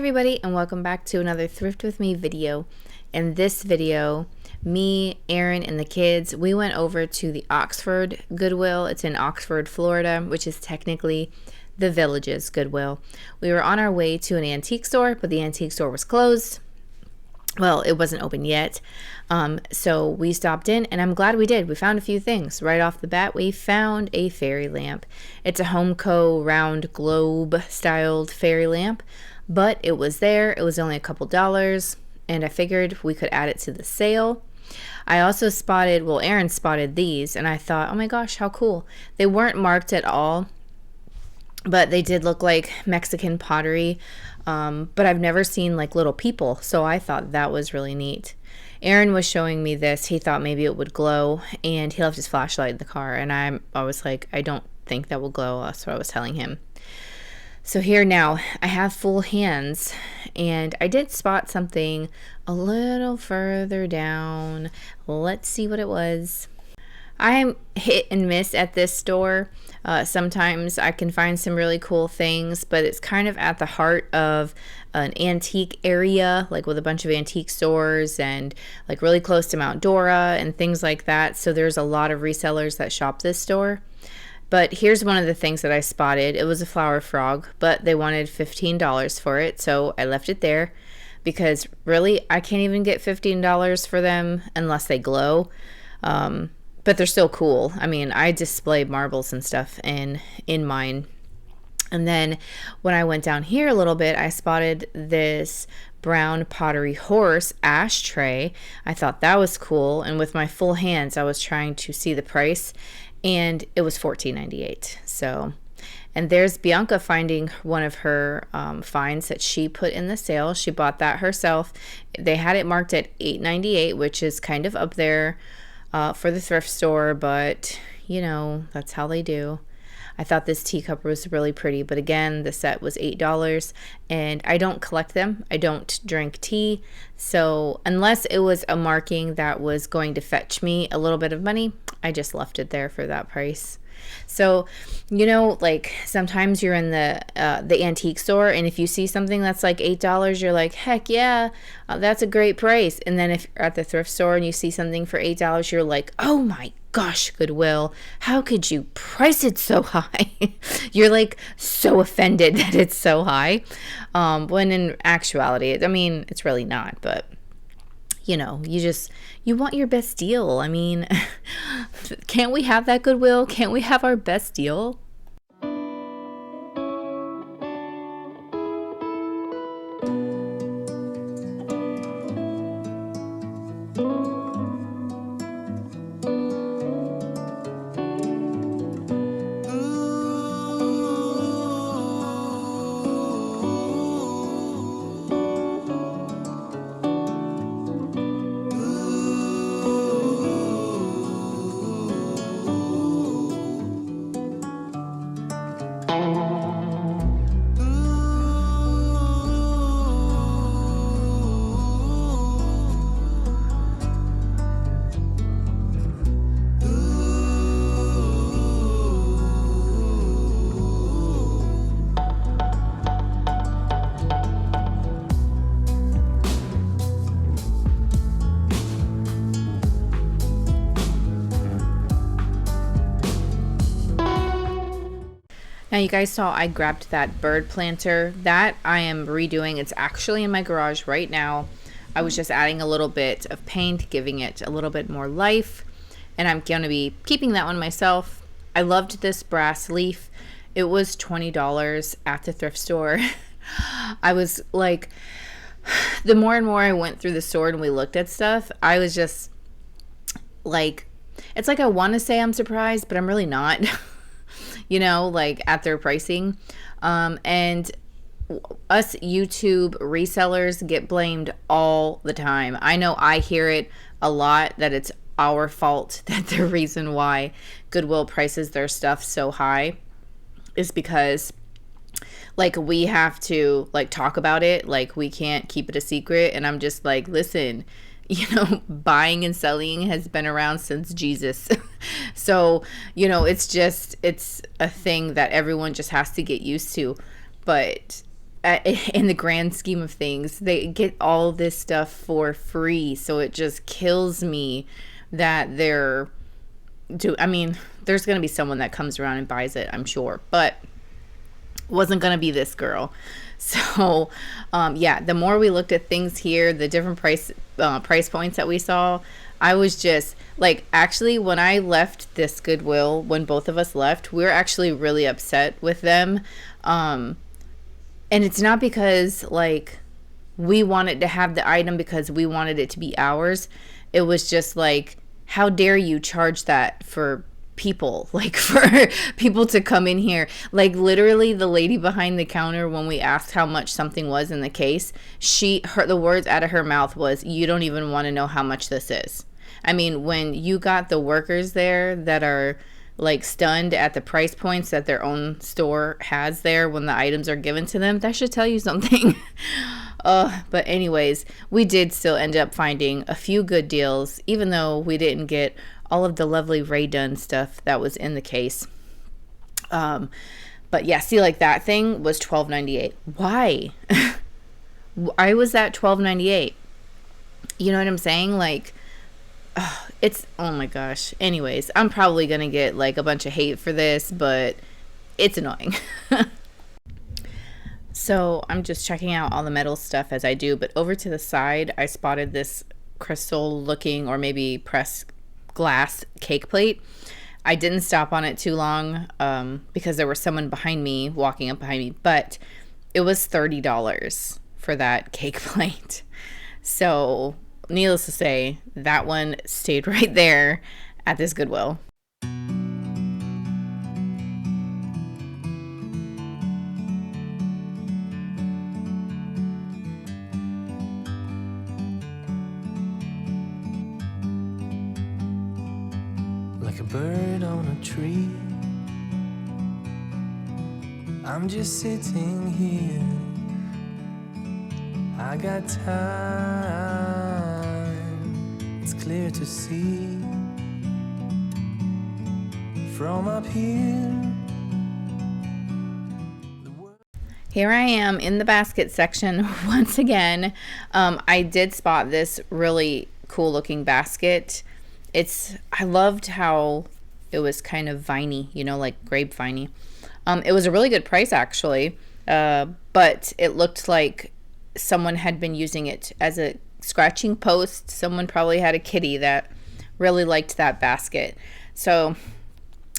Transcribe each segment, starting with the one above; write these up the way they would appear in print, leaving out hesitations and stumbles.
everybody, and welcome back to another Thrift With Me video. In this video, me, Aaron, and the kids, we went over to the Oxford Goodwill. It's in Oxford, Florida, which is technically the Village's Goodwill. We were on our way to an antique store, but the antique store was closed. Well, it wasn't open yet. So we stopped in, and I'm glad we did. We found a few things. Right off the bat, we found a fairy lamp. It's a Homeco round globe styled fairy lamp, but it was there. It was only a couple dollars, and I figured we could add it to the sale. I also spotted, well, Aaron spotted these, and I thought, oh my gosh, how cool. They weren't marked at all, but they did look like Mexican pottery. But I've never seen like little people, so I thought that was really neat. Aaron was showing me this. He thought maybe it would glow, and he left his flashlight in the car, and I was like, I don't think that will glow. That's what I was telling him. So here now, I have full hands, and I did spot something a little further down. Let's see what it was. I'm hit and miss at this store. Sometimes I can find some really cool things, but it's kind of at the heart of an antique area, like with a bunch of antique stores and like really close to Mount Dora and things like that. So there's a lot of resellers that shop this store. But here's one of the things that I spotted. It was a flower frog, but they wanted $15 for it. So I left it there because really I can't even get $15 for them unless they glow. But they're still cool. I mean, I display marbles and stuff in mine. And then when I went down here a little bit, I spotted this brown pottery horse ashtray. I thought that was cool. And with my full hands, I was trying to see the price, and it was $14.98. So, and there's Bianca finding one of her finds that she put in the sale. She bought that herself. They had it marked at $8.98, which is kind of up there for the thrift store, but you know, that's how they do. I thought this teacup was really pretty, but again, the set was $8, and I don't collect them. I don't drink tea, so unless it was a marking that was going to fetch me a little bit of money, I just left it there for that price. So, you know, like sometimes you're in the antique store, and if you see something that's like $8, you're like, heck yeah, that's a great price. And then if you're at the thrift store and you see something for $8, you're like, oh my gosh, Goodwill, how could you price it so high? You're like so offended that it's so high, when in actuality, I mean, it's really not. But you know, you want your best deal. I mean, can't we have that, Goodwill? Can't we have our best deal? Now you guys saw I grabbed that bird planter. That I am redoing. It's actually in my garage right now. I was just adding a little bit of paint, giving it a little bit more life, and I'm going to be keeping that one myself. I loved this brass leaf. It was $20 at the thrift store. I was like, the more and more I went through the store and we looked at stuff, I was just like, it's like I want to say I'm surprised, but I'm really not. You know, like at their pricing. And us YouTube resellers get blamed all the time. I know I hear it a lot that it's our fault, that the reason why Goodwill prices their stuff so high is because like we have to like talk about it, like we can't keep it a secret. And I'm just like, listen, you know, buying and selling has been around since Jesus. So, you know, it's a thing that everyone just has to get used to. But in the grand scheme of things, they get all this stuff for free. So it just kills me that they're I mean, there's going to be someone that comes around and buys it, I'm sure, but wasn't going to be this girl. So, yeah, the more we looked at things here, the different price points that we saw, I was just like, actually, when I left this Goodwill, when both of us left, we were actually really upset with them. And it's not because like we wanted to have the item because we wanted it to be ours. It was just like, how dare you charge that for people, like for people to come in here. Like literally the lady behind the counter, when we asked how much something was in the case, the words out of her mouth was, you don't even want to know how much this is. I mean, when you got the workers there that are like stunned at the price points that their own store has there when the items are given to them, that should tell you something. But anyways, we did still end up finding a few good deals, even though we didn't get all of the lovely Ray Dunn stuff that was in the case. But yeah, see, like that thing was $12.98. Why? Why was that $12.98? You know what I'm saying? Like, it's, oh my gosh. Anyways, I'm probably gonna get like a bunch of hate for this, but it's annoying. So I'm just checking out all the metal stuff as I do, but over to the side, I spotted this crystal looking, or maybe pressed glass cake plate. I didn't stop on it too long because there was someone behind me, walking up behind me, but it was $30 for that cake plate. So needless to say, that one stayed right there at this Goodwill. Like a bird on a tree, I'm just sitting here. I got time, it's clear to see from up here. Here I am in the basket section once again. I did spot this really cool looking basket. I loved how it was kind of viney, you know, like grapeviney. It was a really good price actually, but it looked like someone had been using it as a scratching post. Someone probably had a kitty that really liked that basket. So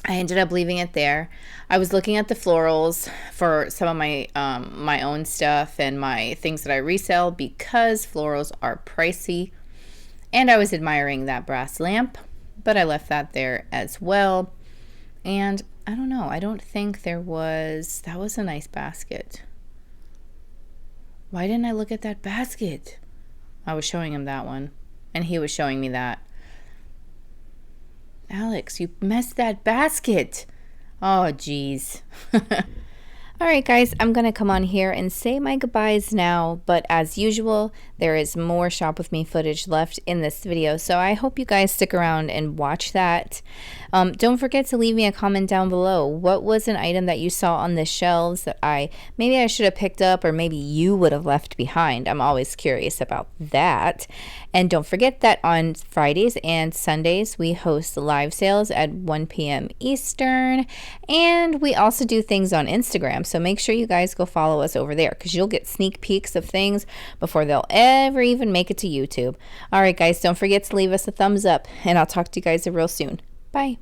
I ended up leaving it there. I was looking at the florals for some of my my own stuff and my things that I resell because florals are pricey. And I was admiring that brass lamp, but I left that there as well. And I don't know, I don't think that was a nice basket. Why didn't I look at that basket? I was showing him that one, and he was showing me that. Alex, you messed that basket. Oh, geez. All right, guys, I'm going to come on here and say my goodbyes now, but as usual, there is more Shop With Me footage left in this video, so I hope you guys stick around and watch that. Don't forget to leave me a comment down below. What was an item that you saw on the shelves that maybe I should have picked up, or maybe you would have left behind? I'm always curious about that. And don't forget that on Fridays and Sundays, we host live sales at 1 p.m. Eastern, and we also do things on Instagram. So make sure you guys go follow us over there because you'll get sneak peeks of things before they'll ever even make it to YouTube. All right, guys, don't forget to leave us a thumbs up, and I'll talk to you guys real soon. Bye.